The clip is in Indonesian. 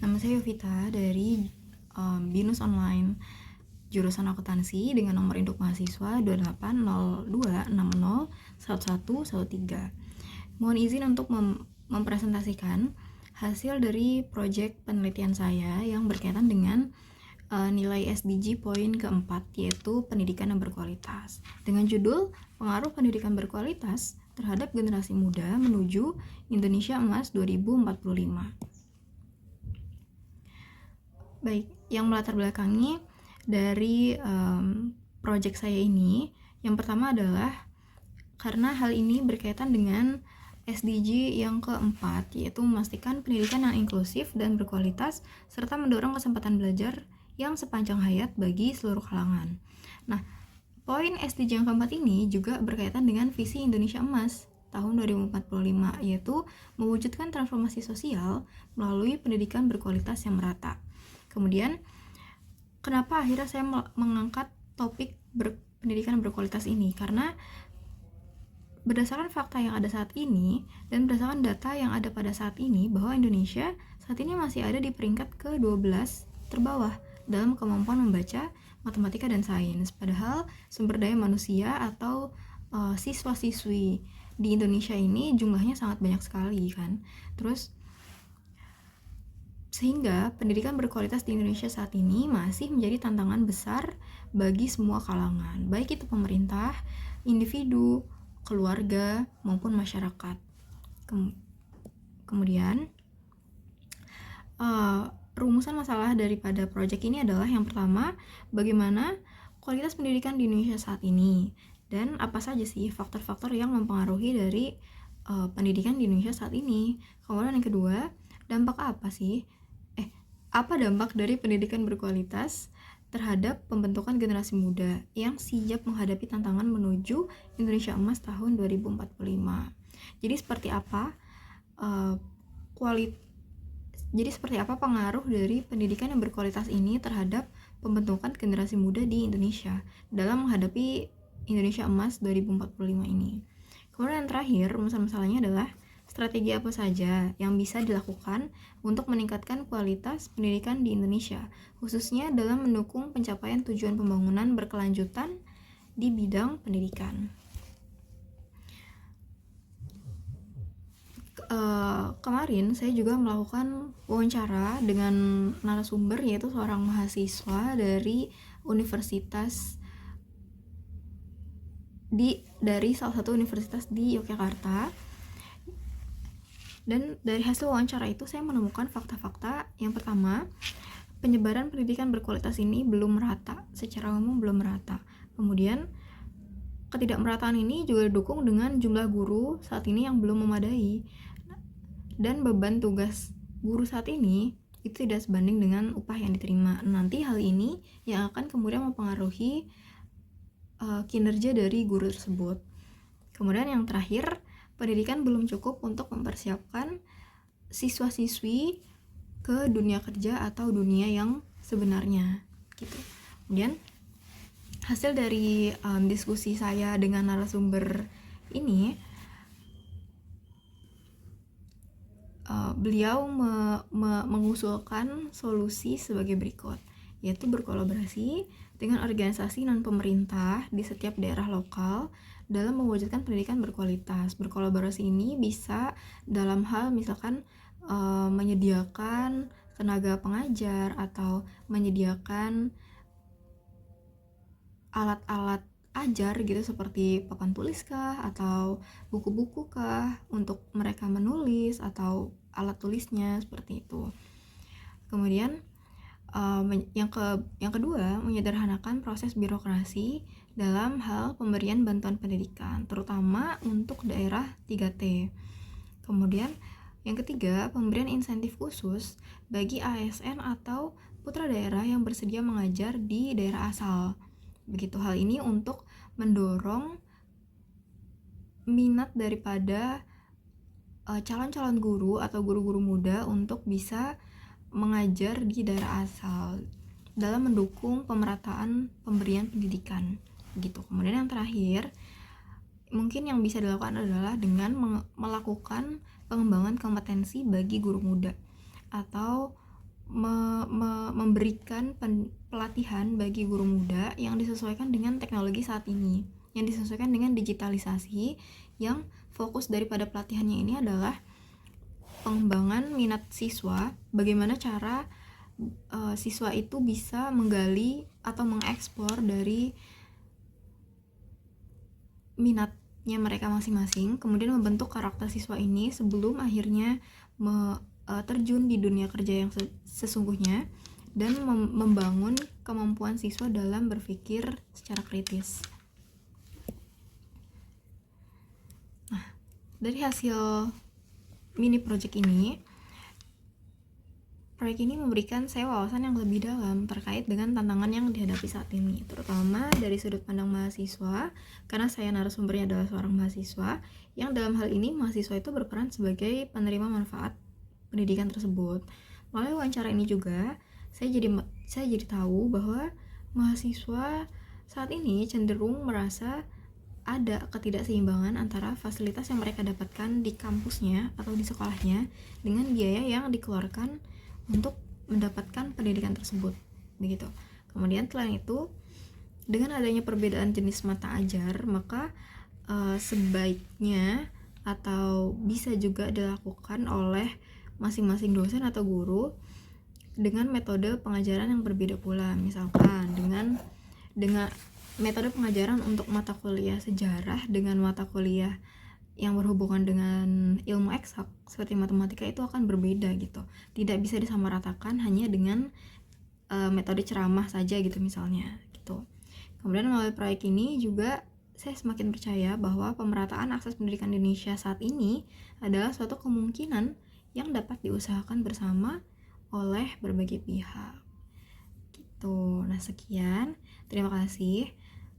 Nama saya Yovita dari BINUS Online jurusan akuntansi dengan nomor induk mahasiswa 2802601113. Mohon izin untuk mempresentasikan hasil dari proyek penelitian saya yang berkaitan dengan nilai SDG poin keempat, yaitu pendidikan yang berkualitas, dengan judul pengaruh pendidikan berkualitas terhadap generasi muda menuju Indonesia Emas 2045. Baik, yang melatar belakangi dari proyek saya ini, yang pertama adalah karena hal ini berkaitan dengan SDG yang keempat, yaitu memastikan pendidikan yang inklusif dan berkualitas serta mendorong kesempatan belajar yang sepanjang hayat bagi seluruh kalangan. Nah, poin SDG yang keempat ini juga berkaitan dengan visi Indonesia Emas tahun 2045, yaitu mewujudkan transformasi sosial melalui pendidikan berkualitas yang merata. Kemudian, kenapa akhirnya saya mengangkat topik pendidikan berkualitas ini? Karena berdasarkan fakta yang ada saat ini dan berdasarkan data yang ada pada saat ini, bahwa Indonesia saat ini masih ada di peringkat ke-12 terbawah dalam kemampuan membaca, matematika, dan sains. Padahal sumber daya manusia atau siswa-siswi di Indonesia ini jumlahnya sangat banyak sekali kan. Terus sehingga pendidikan berkualitas di Indonesia saat ini masih menjadi tantangan besar bagi semua kalangan, baik itu pemerintah, individu, keluarga, maupun masyarakat. Kemudian, rumusan masalah daripada proyek ini adalah yang pertama, bagaimana kualitas pendidikan di Indonesia saat ini, dan apa saja sih faktor-faktor yang mempengaruhi dari pendidikan di Indonesia saat ini. Kemudian yang kedua, dampak apa sih? Apa dampak dari pendidikan berkualitas terhadap pembentukan generasi muda yang siap menghadapi tantangan menuju Indonesia Emas tahun 2045. Jadi seperti apa pengaruh dari pendidikan yang berkualitas ini terhadap pembentukan generasi muda di Indonesia dalam menghadapi Indonesia Emas 2045 ini. Kemudian yang terakhir, masalahnya adalah strategi apa saja yang bisa dilakukan untuk meningkatkan kualitas pendidikan di Indonesia, khususnya dalam mendukung pencapaian tujuan pembangunan berkelanjutan di bidang pendidikan. Kemarin saya juga melakukan wawancara dengan narasumber, yaitu seorang mahasiswa dari universitas dari salah satu universitas di Yogyakarta. Dan dari hasil wawancara itu saya menemukan fakta-fakta. Yang pertama, penyebaran pendidikan berkualitas ini belum merata, secara umum belum merata. Kemudian, ketidakmerataan ini juga didukung dengan jumlah guru saat ini yang belum memadai. Dan beban tugas guru saat ini itu tidak sebanding dengan upah yang diterima. Nanti hal ini yang akan kemudian mempengaruhi kinerja dari guru tersebut. Kemudian yang terakhir, pendidikan belum cukup untuk mempersiapkan siswa-siswi ke dunia kerja atau dunia yang sebenarnya gitu. Kemudian hasil dari diskusi saya dengan narasumber ini, beliau mengusulkan solusi sebagai berikut, yaitu berkolaborasi dengan organisasi non-pemerintah di setiap daerah lokal dalam mewujudkan pendidikan berkualitas. Berkolaborasi ini bisa dalam hal misalkan menyediakan tenaga pengajar atau menyediakan alat-alat ajar gitu, seperti papan tulis kah atau buku-buku kah untuk mereka menulis, atau alat tulisnya seperti itu. Kemudian yang kedua, menyederhanakan proses birokrasi dalam hal pemberian bantuan pendidikan, terutama untuk daerah 3T. Kemudian yang ketiga, pemberian insentif khusus bagi ASN atau putra daerah yang bersedia mengajar di daerah asal. Begitu, hal ini untuk mendorong minat daripada calon-calon guru atau guru-guru muda untuk bisa mengajar di daerah asal dalam mendukung pemerataan pemberian pendidikan gitu. Kemudian yang terakhir, mungkin yang bisa dilakukan adalah dengan melakukan pengembangan kompetensi bagi guru muda atau memberikan pelatihan bagi guru muda yang disesuaikan dengan teknologi saat ini, yang disesuaikan dengan digitalisasi, yang fokus daripada pelatihannya ini adalah pengembangan minat siswa, bagaimana cara siswa itu bisa menggali atau mengeksplor dari minatnya mereka masing-masing, kemudian membentuk karakter siswa ini sebelum akhirnya terjun di dunia kerja yang sesungguhnya, dan membangun kemampuan siswa dalam berpikir secara kritis. Nah, dari hasil mini project ini, proyek ini memberikan saya wawasan yang lebih dalam terkait dengan tantangan yang dihadapi saat ini, terutama dari sudut pandang mahasiswa, karena saya narasumbernya adalah seorang mahasiswa, yang dalam hal ini mahasiswa itu berperan sebagai penerima manfaat pendidikan tersebut. Melalui wawancara ini juga, saya jadi tahu bahwa mahasiswa saat ini cenderung merasa ada ketidakseimbangan antara fasilitas yang mereka dapatkan di kampusnya atau di sekolahnya dengan biaya yang dikeluarkan untuk mendapatkan pendidikan tersebut, begitu. Kemudian selain itu, dengan adanya perbedaan jenis mata ajar, maka sebaiknya atau bisa juga dilakukan oleh masing-masing dosen atau guru dengan metode pengajaran yang berbeda pula. Misalkan dengan metode pengajaran untuk mata kuliah sejarah dengan mata kuliah yang berhubungan dengan ilmu eksak seperti matematika itu akan berbeda gitu. Tidak bisa disamaratakan hanya dengan metode ceramah saja gitu misalnya gitu. Kemudian melalui proyek ini juga saya semakin percaya bahwa pemerataan akses pendidikan di Indonesia saat ini adalah suatu kemungkinan yang dapat diusahakan bersama oleh berbagai pihak gitu. Nah, sekian, terima kasih.